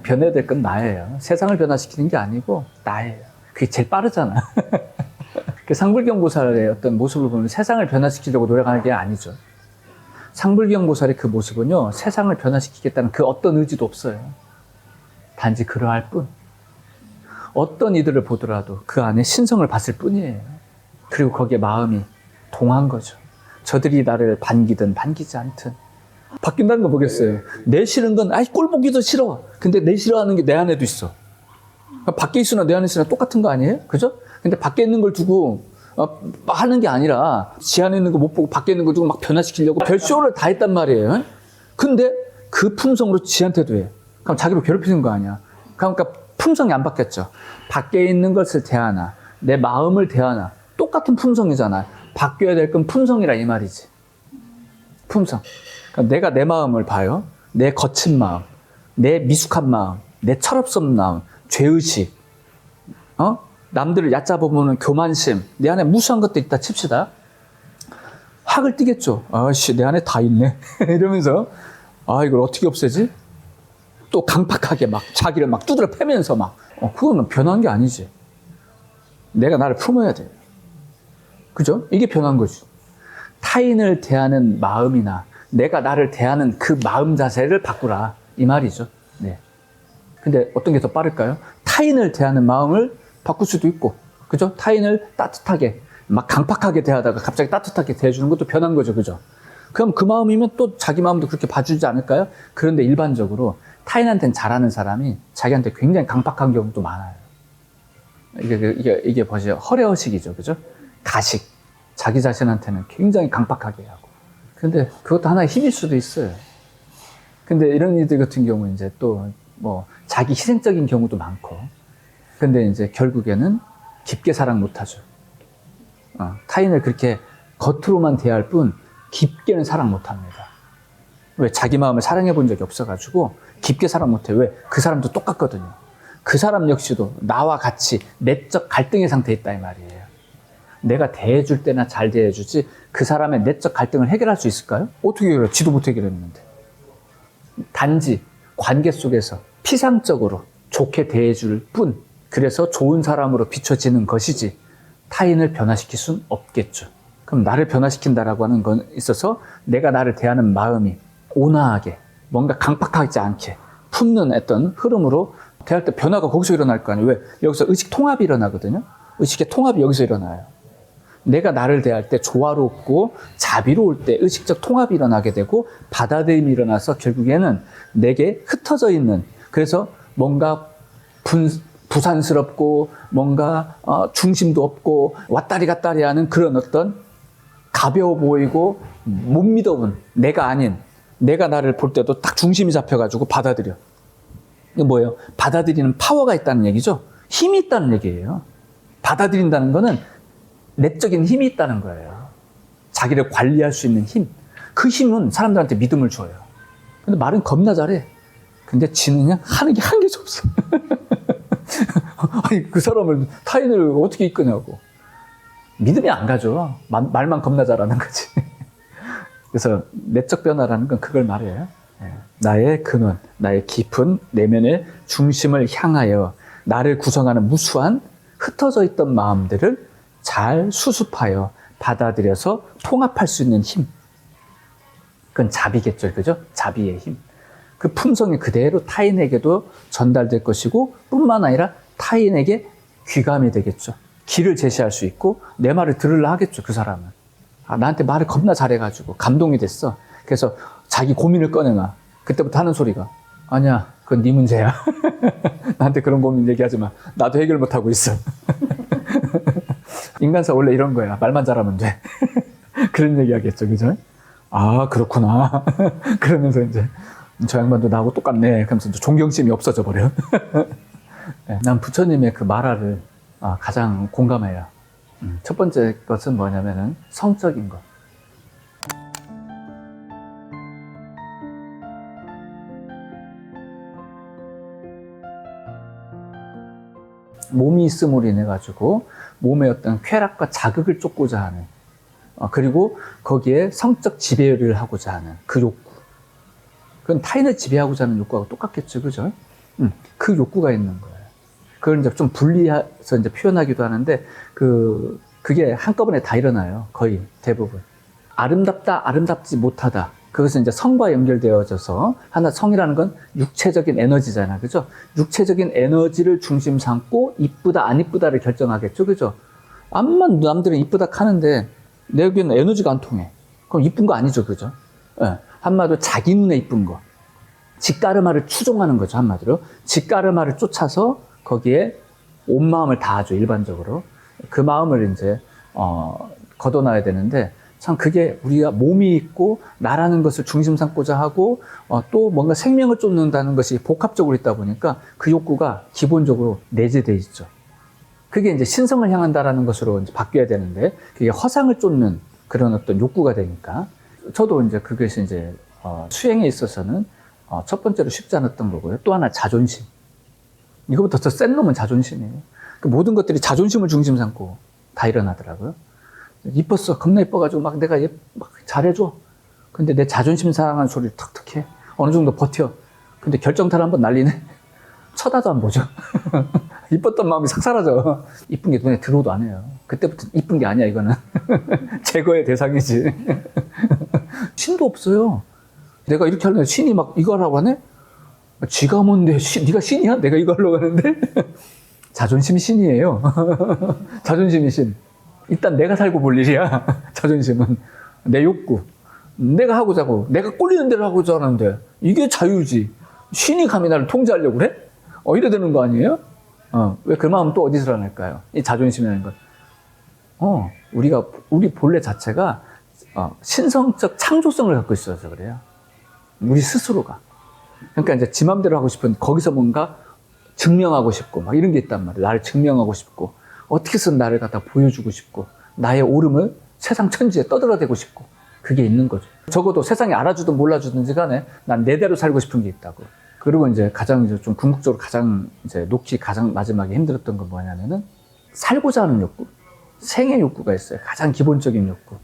변해야 될 건 나예요. 세상을 변화시키는 게 아니고 나예요. 그게 제일 빠르잖아. 그 상불경보살의 어떤 모습을 보면 세상을 변화시키려고 노력하는 게 아니죠. 상불경보살의 그 모습은요, 세상을 변화시키겠다는 그 어떤 의지도 없어요. 단지 그러할 뿐. 어떤 이들을 보더라도 그 안에 신성을 봤을 뿐이에요. 그리고 거기에 마음이 동한 거죠. 저들이 나를 반기든 반기지 않든. 바뀐다는 거 보겠어요. 내 싫은 건, 아이, 꼴 보기도 싫어. 근데 내 싫어하는 게 내 안에도 있어. 밖에 있으나 내 안에 있으나 똑같은 거 아니에요? 그죠? 근데 밖에 있는 걸 두고 하는 게 아니라 지 안에 있는 거 못 보고 밖에 있는 거 두고 막 변화시키려고 별쇼를 다 했단 말이에요. 근데 그 품성으로 지한테도 해. 그럼 자기를 괴롭히는 거 아니야. 그러니까 품성이 안 바뀌었죠. 밖에 있는 것을 대하나 내 마음을 대하나 똑같은 품성이잖아. 바뀌어야 될 건 품성이라 이 말이지. 품성. 그러니까 내가 내 마음을 봐요. 내 거친 마음, 내 미숙한 마음, 내 철없는 마음, 죄의식, 남들을 얕잡아보는 교만심, 내 안에 무수한 것도 있다 칩시다. 학을 띠겠죠. 아씨, 내 안에 다 있네. 이러면서, 이걸 어떻게 없애지? 또 강팍하게 막 자기를 막 두드려 패면서 막, 그거는 변한 게 아니지. 내가 나를 품어야 돼. 그죠? 이게 변한 거지. 타인을 대하는 마음이나 내가 나를 대하는 그 마음 자세를 바꾸라. 이 말이죠. 네. 근데 어떤 게 더 빠를까요? 타인을 대하는 마음을 바꿀 수도 있고, 그죠? 타인을 따뜻하게, 막 강팍하게 대하다가 갑자기 따뜻하게 대해주는 것도 변한 거죠, 그죠? 그럼 그 마음이면 또 자기 마음도 그렇게 봐주지 않을까요? 그런데 일반적으로 타인한테는 잘하는 사람이 자기한테 굉장히 강팍한 경우도 많아요. 이게 뭐지? 허례허식이죠, 그죠? 가식. 자기 자신한테는 굉장히 강팍하게 하고. 근데 그것도 하나의 힘일 수도 있어요. 근데 이런 이들 같은 경우 이제 또 자기 희생적인 경우도 많고. 근데 이제 결국에는 깊게 사랑 못하죠. 타인을 그렇게 겉으로만 대할 뿐 깊게는 사랑 못합니다. 왜? 자기 마음을 사랑해 본 적이 없어가지고 깊게 사랑 못해요. 왜? 그 사람도 똑같거든요. 그 사람 역시도 나와 같이 내적 갈등의 상태에 있다 이 말이에요. 내가 대해줄 때나 잘 대해주지 그 사람의 내적 갈등을 해결할 수 있을까요? 어떻게 해결해요? 지도 못 해결했는데. 단지 관계 속에서 피상적으로 좋게 대해줄 뿐, 그래서 좋은 사람으로 비춰지는 것이지 타인을 변화시킬 수는 없겠죠. 그럼 나를 변화시킨다라고 하는 건 있어서 내가 나를 대하는 마음이 온화하게, 뭔가 강팍하지 않게 품는 어떤 흐름으로 대할 때 변화가 거기서 일어날 거 아니에요. 왜? 여기서 의식 통합이 일어나거든요. 의식의 통합이 여기서 일어나요. 내가 나를 대할 때 조화롭고 자비로울 때 의식적 통합이 일어나게 되고 받아들임이 일어나서 결국에는 내게 흩어져 있는, 그래서 뭔가 부산스럽고 뭔가 중심도 없고 왔다리 갔다리 하는 그런 어떤 가벼워 보이고 못 믿어본 내가 아닌, 내가 나를 볼 때도 딱 중심이 잡혀가지고 받아들여. 이게 뭐예요? 받아들이는 파워가 있다는 얘기죠. 힘이 있다는 얘기예요. 받아들인다는 거는 내적인 힘이 있다는 거예요. 자기를 관리할 수 있는 힘. 그 힘은 사람들한테 믿음을 줘요. 근데 말은 겁나 잘해. 근데 지는 그냥 하는 게 한 개도 없어. 아니, 그 사람을, 타인을 어떻게 이끄냐고. 믿음이 안 가죠. 말만 겁나 잘하는 거지. 그래서 내적 변화라는 건 그걸 말해요. 나의 근원, 나의 깊은 내면의 중심을 향하여 나를 구성하는 무수한 흩어져 있던 마음들을 잘 수습하여 받아들여서 통합할 수 있는 힘. 그건 자비겠죠, 그죠? 자비의 힘. 그 품성이 그대로 타인에게도 전달될 것이고 뿐만 아니라 타인에게 귀감이 되겠죠. 길을 제시할 수 있고 내 말을 들으려 하겠죠, 그 사람은. 나한테 말을 겁나 잘해가지고 감동이 됐어. 그래서 자기 고민을 꺼내놔. 그때부터 하는 소리가, 아니야, 그건 네 문제야. 나한테 그런 고민 얘기하지 마. 나도 해결 못하고 있어. 인간사 원래 이런 거야. 말만 잘하면 돼. 그런 얘기 하겠죠, 그죠? 그렇구나. 그러면서 이제 저 양반도 나하고 똑같네. 그러면서 존경심이 없어져 버려. 난 부처님의 그 말화를 가장 공감해요. 첫 번째 것은 뭐냐면은 성적인 것. 몸이 있음으로 인해 가지고 몸의 어떤 쾌락과 자극을 쫓고자 하는, 그리고 거기에 성적 지배를 하고자 하는 그 욕구. 그건 타인을 지배하고자 하는 욕구하고 똑같겠죠, 그죠? 그 욕구가 있는 거예요. 그걸 이제 좀 분리해서 이제 표현하기도 하는데, 그게 한꺼번에 다 일어나요. 거의 대부분. 아름답다, 아름답지 못하다. 그것은 이제 성과 연결되어져서, 하나 성이라는 건 육체적인 에너지잖아. 그죠? 육체적인 에너지를 중심 삼고, 이쁘다, 안 이쁘다를 결정하겠죠. 그죠? 암만 남들은 이쁘다 하는데, 내게는 에너지가 안 통해. 그럼 이쁜 거 아니죠. 그죠? 예. 한마디로 자기 눈에 이쁜 거. 직가르마를 추종하는 거죠. 한마디로. 직가르마를 쫓아서 거기에 온 마음을 다하죠. 일반적으로. 그 마음을 이제, 걷어놔야 되는데, 참 그게 우리가 몸이 있고 나라는 것을 중심 삼고자 하고 또 뭔가 생명을 쫓는다는 것이 복합적으로 있다 보니까 그 욕구가 기본적으로 내재되어 있죠. 그게 이제 신성을 향한다라는 것으로 이제 바뀌어야 되는데 그게 허상을 쫓는 그런 어떤 욕구가 되니까 저도 이제 그것이 이제 수행에 있어서는 첫 번째로 쉽지 않았던 거고요. 또 하나 자존심. 이거보다 더 센 놈은 자존심이에요. 그 모든 것들이 자존심을 중심 삼고 다 일어나더라고요. 이뻤어. 겁나 이뻐가지고 막 내가 막 잘해줘. 근데 내 자존심 상하는 소리를 턱턱 해. 어느 정도 버텨. 근데 결정타를 한번 날리네. 쳐다도 안 보죠. 이뻤던 마음이 싹 사라져. 이쁜 게 눈에 들어오도 안 해요. 그때부터 이쁜 게 아니야, 이거는. 제거의 대상이지. 신도 없어요. 내가 이렇게 하려면 신이 막 이거 하라고 하네? 지가 뭔데, 네가 신이야? 내가 이거 하려고 하는데? 자존심이 신이에요. 자존심이 신. 일단 내가 살고 볼 일이야. 자존심은. 내 욕구. 내가 하고자 하고, 내가 꼴리는 대로 하고자 하는데, 이게 자유지. 신이 감히 나를 통제하려고 그래? 이래 되는 거 아니에요? 왜 그 마음 또 어디서 나날까요? 이 자존심이라는 것. 우리 본래 자체가, 신성적 창조성을 갖고 있어서 그래요. 우리 스스로가. 그러니까 이제 지 맘대로 하고 싶은, 거기서 뭔가 증명하고 싶고, 막 이런 게 있단 말이에요. 나를 증명하고 싶고. 어떻게 해서 나를 갖다 보여주고 싶고 나의 옳음을 세상 천지에 떠들어대고 싶고 그게 있는 거죠. 적어도 세상이 알아주든 몰라주든지 간에 난 내대로 살고 싶은 게 있다고. 그리고 이제 가장 이제 좀 궁극적으로 가장 이제 놓기 가장 마지막에 힘들었던 건 뭐냐면은 살고자 하는 욕구, 생의 욕구가 있어요. 가장 기본적인 욕구.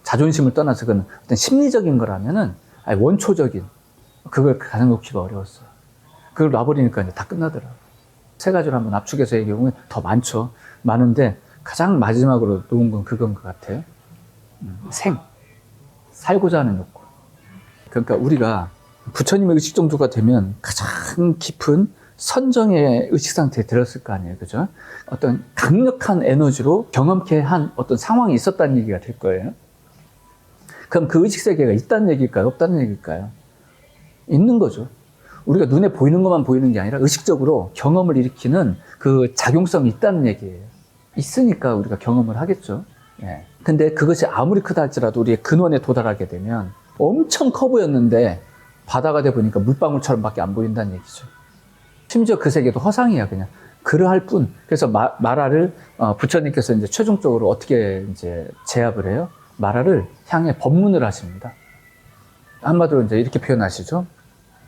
자존심을 떠나서 그건 어떤 심리적인 거라면은 원초적인 그걸 가장 놓기가 어려웠어요. 그걸 놔버리니까 이제 다 끝나더라고요. 세 가지로 한번 압축해서 얘기해보면 더 많죠. 많은데 가장 마지막으로 놓은 건 그건 것 같아요. 살고자 하는 욕구. 그러니까 우리가 부처님의 의식 정도가 되면 가장 깊은 선정의 의식 상태에 들었을 거 아니에요. 그죠? 어떤 강력한 에너지로 경험케 한 어떤 상황이 있었다는 얘기가 될 거예요. 그럼 그 의식 세계가 있다는 얘기일까요? 없다는 얘기일까요? 있는 거죠. 우리가 눈에 보이는 것만 보이는 게 아니라 의식적으로 경험을 일으키는 그 작용성이 있다는 얘기예요. 있으니까 우리가 경험을 하겠죠. 예. 근데 그것이 아무리 크다 할지라도 우리의 근원에 도달하게 되면 엄청 커 보였는데 바다가 돼 보니까 물방울처럼 밖에 안 보인다는 얘기죠. 심지어 그 세계도 허상이야, 그냥. 그러할 뿐. 그래서 마라를, 부처님께서 이제 최종적으로 어떻게 이제 제압을 해요? 마라를 향해 법문을 하십니다. 한마디로 이제 이렇게 표현하시죠.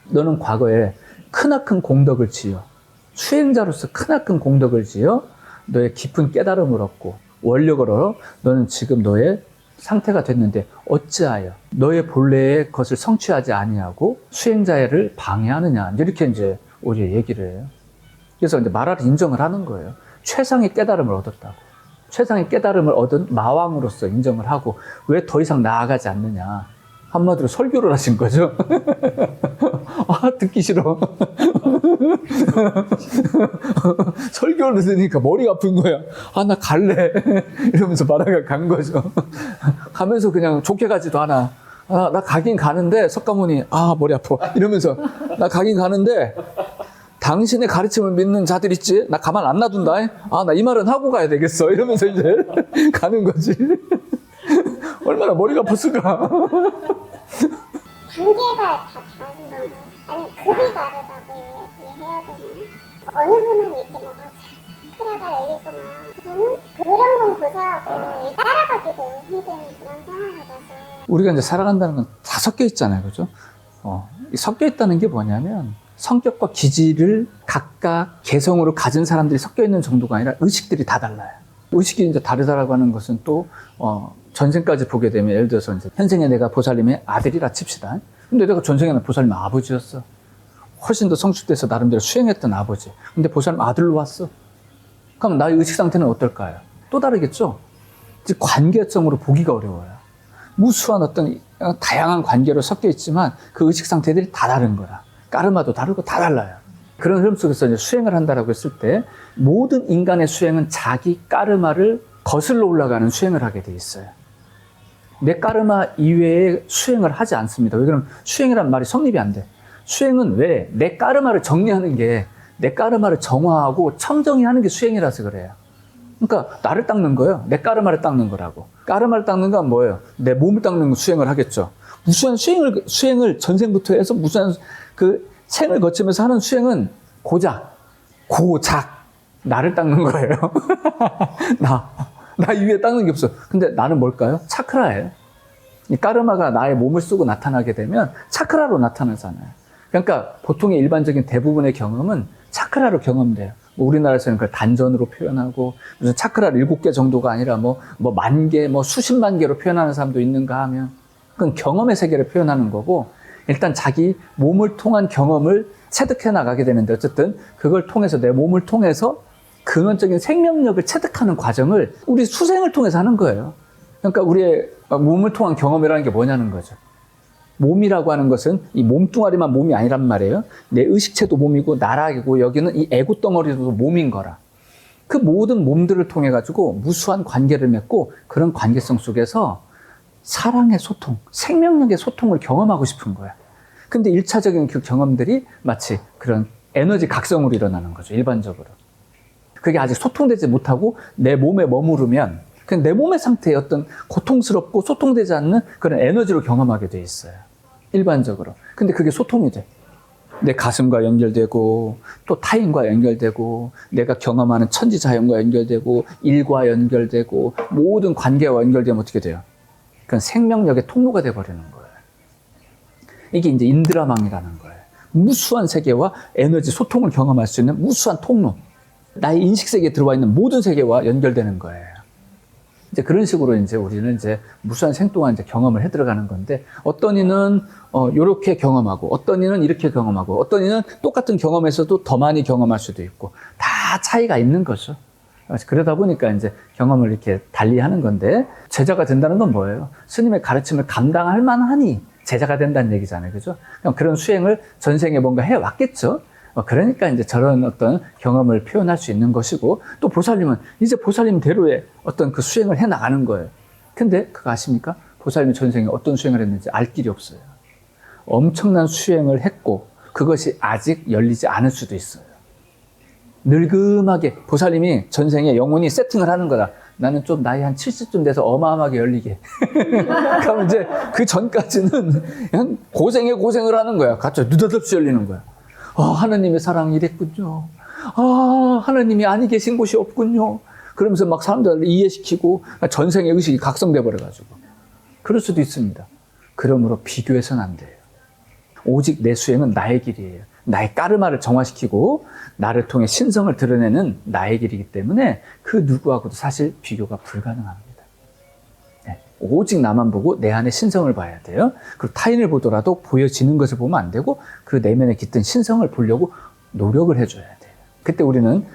너는 과거에 크나큰 공덕을 지어 수행자로서 크나큰 공덕을 지어 너의 깊은 깨달음을 얻고 원력을 얻어 너는 지금 너의 상태가 됐는데 어찌하여 너의 본래의 것을 성취하지 아니하고 수행자를 방해하느냐 이렇게 이제 우리 얘기를 해요. 그래서 이제 마라를 인정을 하는 거예요. 최상의 깨달음을 얻었다고. 최상의 깨달음을 얻은 마왕으로서 인정을 하고 왜 더 이상 나아가지 않느냐. 한마디로 설교를 하신 거죠. 듣기 싫어. 설교를 들으니까 머리가 아픈 거야. 나 갈래. 이러면서 마라가 간 거죠. 가면서 그냥 좋게 가지도 않아. 나 가긴 가는데, 석가모니, 머리 아파. 이러면서, 나 가긴 가는데, 당신의 가르침을 믿는 자들 있지? 나 가만 안 놔둔다. 나 이 말은 하고 가야 되겠어. 이러면서 이제 가는 거지. 얼마나 머리가 아팠을까. 단계가 다 다른 거고 아니 급이 다르다고 이해해야 되나? 어느 분은 이렇게 뭐 크라가 열리구나 저는 그런 건 고사하고 따라가기도 힘든 그런 상황이라서 우리가 이제 살아간다는 건 다 섞여 있잖아요. 그죠? 섞여 있다는 게 뭐냐면 성격과 기질을 각각 개성으로 가진 사람들이 섞여 있는 정도가 아니라 의식들이 다 달라요. 의식이 이제 다르다라고 하는 것은 또, 전생까지 보게 되면 예를 들어서 이제 현생에 내가 보살님의 아들이라 칩시다. 근데 내가 전생에는 보살님 아버지였어. 훨씬 더 성숙돼서 나름대로 수행했던 아버지. 근데 보살님 아들로 왔어. 그럼 나의 의식 상태는 어떨까요? 또 다르겠죠? 즉 관계성으로 보기가 어려워요. 무수한 어떤 다양한 관계로 섞여 있지만 그 의식 상태들이 다 다른 거라. 까르마도 다르고 다 달라요. 그런 흐름 속에서 이제 수행을 한다라고 했을 때 모든 인간의 수행은 자기 까르마를 거슬러 올라가는 수행을 하게 돼 있어요. 내 까르마 이외에 수행을 하지 않습니다. 왜 그러면 수행이란 말이 성립이 안 돼. 수행은 왜? 내 까르마를 정리하는 게, 내 까르마를 정화하고 청정리하는 게 수행이라서 그래요. 그러니까 나를 닦는 거예요. 내 까르마를 닦는 거라고. 까르마를 닦는 건 뭐예요? 내 몸을 닦는 거 수행을 하겠죠. 무수한 수행을 전생부터 해서 무수한 그 생을 거치면서 하는 수행은 고작 나를 닦는 거예요. 나 이외에 닦는 게 없어. 근데 나는 뭘까요? 차크라예요. 이 까르마가 나의 몸을 쓰고 나타나게 되면 차크라로 나타나잖아요. 그러니까 보통의 일반적인 대부분의 경험은 차크라로 경험돼요. 뭐 우리나라에서는 그걸 단전으로 표현하고 무슨 차크라를 7개 정도가 아니라 뭐 10,000개, 수십만 개로 표현하는 사람도 있는가 하면 그건 경험의 세계를 표현하는 거고 일단 자기 몸을 통한 경험을 체득해 나가게 되는데 어쨌든 그걸 통해서 내 몸을 통해서 근원적인 생명력을 체득하는 과정을 우리 수생을 통해서 하는 거예요. 그러니까 우리의 몸을 통한 경험이라는 게 뭐냐는 거죠. 몸이라고 하는 것은 이 몸뚱아리만 몸이 아니란 말이에요. 내 의식체도 몸이고 나락이고 여기는 이 애고 덩어리도 몸인 거라. 그 모든 몸들을 통해 가지고 무수한 관계를 맺고 그런 관계성 속에서 사랑의 소통, 생명력의 소통을 경험하고 싶은 거야. 근데 1차적인 그 경험들이 마치 그런 에너지 각성으로 일어나는 거죠. 일반적으로. 그게 아직 소통되지 못하고 내 몸에 머무르면 그냥 내 몸의 상태에 어떤 고통스럽고 소통되지 않는 그런 에너지로 경험하게 돼 있어요. 일반적으로. 근데 그게 소통이 돼. 내 가슴과 연결되고 또 타인과 연결되고 내가 경험하는 천지자연과 연결되고 일과 연결되고 모든 관계와 연결되면 어떻게 돼요? 그건 생명력의 통로가 돼버리는 거예요. 이게 이제 인드라망이라는 거예요. 무수한 세계와 에너지 소통을 경험할 수 있는 무수한 통로. 나의 인식 세계에 들어와 있는 모든 세계와 연결되는 거예요. 이제 그런 식으로 이제 우리는 이제 무수한 생 동안 이제 경험을 해 들어가는 건데 어떤 이는 요렇게 경험하고 어떤 이는 이렇게 경험하고 어떤 이는 똑같은 경험에서도 더 많이 경험할 수도 있고 다 차이가 있는 거죠. 그러다 보니까 이제 경험을 이렇게 달리 하는 건데 제자가 된다는 건 뭐예요? 스님의 가르침을 감당할 만하니 제자가 된다는 얘기잖아요. 그죠? 그런 수행을 전생에 뭔가 해왔겠죠? 그러니까 이제 저런 어떤 경험을 표현할 수 있는 것이고 또 보살님은 이제 보살님대로의 어떤 그 수행을 해 나가는 거예요. 근데 그거 아십니까? 보살님이 전생에 어떤 수행을 했는지 알 길이 없어요. 엄청난 수행을 했고 그것이 아직 열리지 않을 수도 있어요. 늙음하게 보살님이 전생에 영혼이 세팅을 하는 거다. 나는 좀 나이 한 70쯤 돼서 어마어마하게 열리게. 그러면 이제 그 전까지는 그냥 고생을 하는 거야. 갑자기 느닷없이 열리는 거야. 하나님의 사랑이 이랬군요. 하나님이 아니 계신 곳이 없군요. 그러면서 막 사람들을 이해시키고 전생의 의식이 각성돼 버려가지고. 그럴 수도 있습니다. 그러므로 비교해서는 안 돼요. 오직 내 수행은 나의 길이에요. 나의 까르마를 정화시키고 나를 통해 신성을 드러내는 나의 길이기 때문에 그 누구하고도 사실 비교가 불가능합니다. 네, 오직 나만 보고 내 안에 신성을 봐야 돼요. 그리고 타인을 보더라도 보여지는 것을 보면 안 되고 그 내면에 깃든 신성을 보려고 노력을 해줘야 돼요. 그때 우리는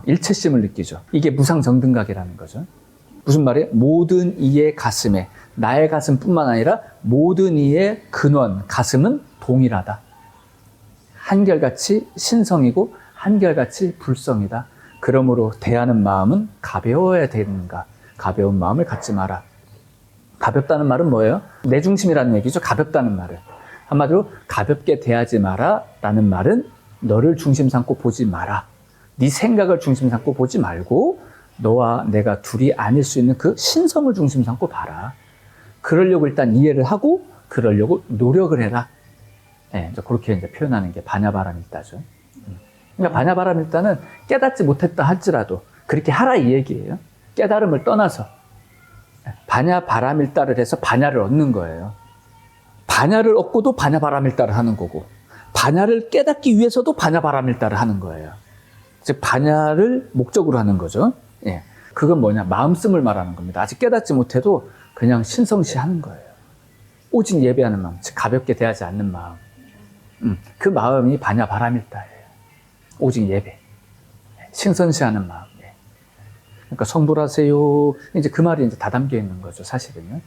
일체심을 느끼죠. 이게 무상정등각이라는 거죠. 무슨 말이에요? 모든 이의 가슴에 나의 가슴뿐만 아니라 모든 이의 근원, 가슴은 동일하다. 한결같이 신성이고 한결같이 불성이다. 그러므로 대하는 마음은 가벼워야 되는가? 가벼운 마음을 갖지 마라. 가볍다는 말은 뭐예요? 내 중심이라는 얘기죠. 가볍다는 말은. 한마디로 가볍게 대하지 마라 라는 말은 너를 중심 삼고 보지 마라. 네 생각을 중심 삼고 보지 말고 너와 내가 둘이 아닐 수 있는 그 신성을 중심 삼고 봐라. 그러려고 일단 이해를 하고 그러려고 노력을 해라. 네, 이제 그렇게 이제 표현하는 게 바냐바라밀다죠. 그러니까 바냐바라밀다는 깨닫지 못했다 할지라도 그렇게 하라 이 얘기예요. 깨달음을 떠나서 바냐바라밀다를 해서 바냐를 얻는 거예요. 바냐를 얻고도 바냐바라밀다를 하는 거고 바냐를 깨닫기 위해서도 바냐바라밀다를 하는 거예요. 즉 바냐를 목적으로 하는 거죠. 예, 그건 뭐냐? 마음씀을 말하는 겁니다. 아직 깨닫지 못해도 그냥 신성시하는 거예요. 오직 예배하는 마음, 즉 가볍게 대하지 않는 마음. 그 마음이 반야바라밀다예요. 오직 예배. 신선시하는 마음. 그러니까 성불하세요. 이제 그 말이 이제 다 담겨 있는 거죠, 사실은요.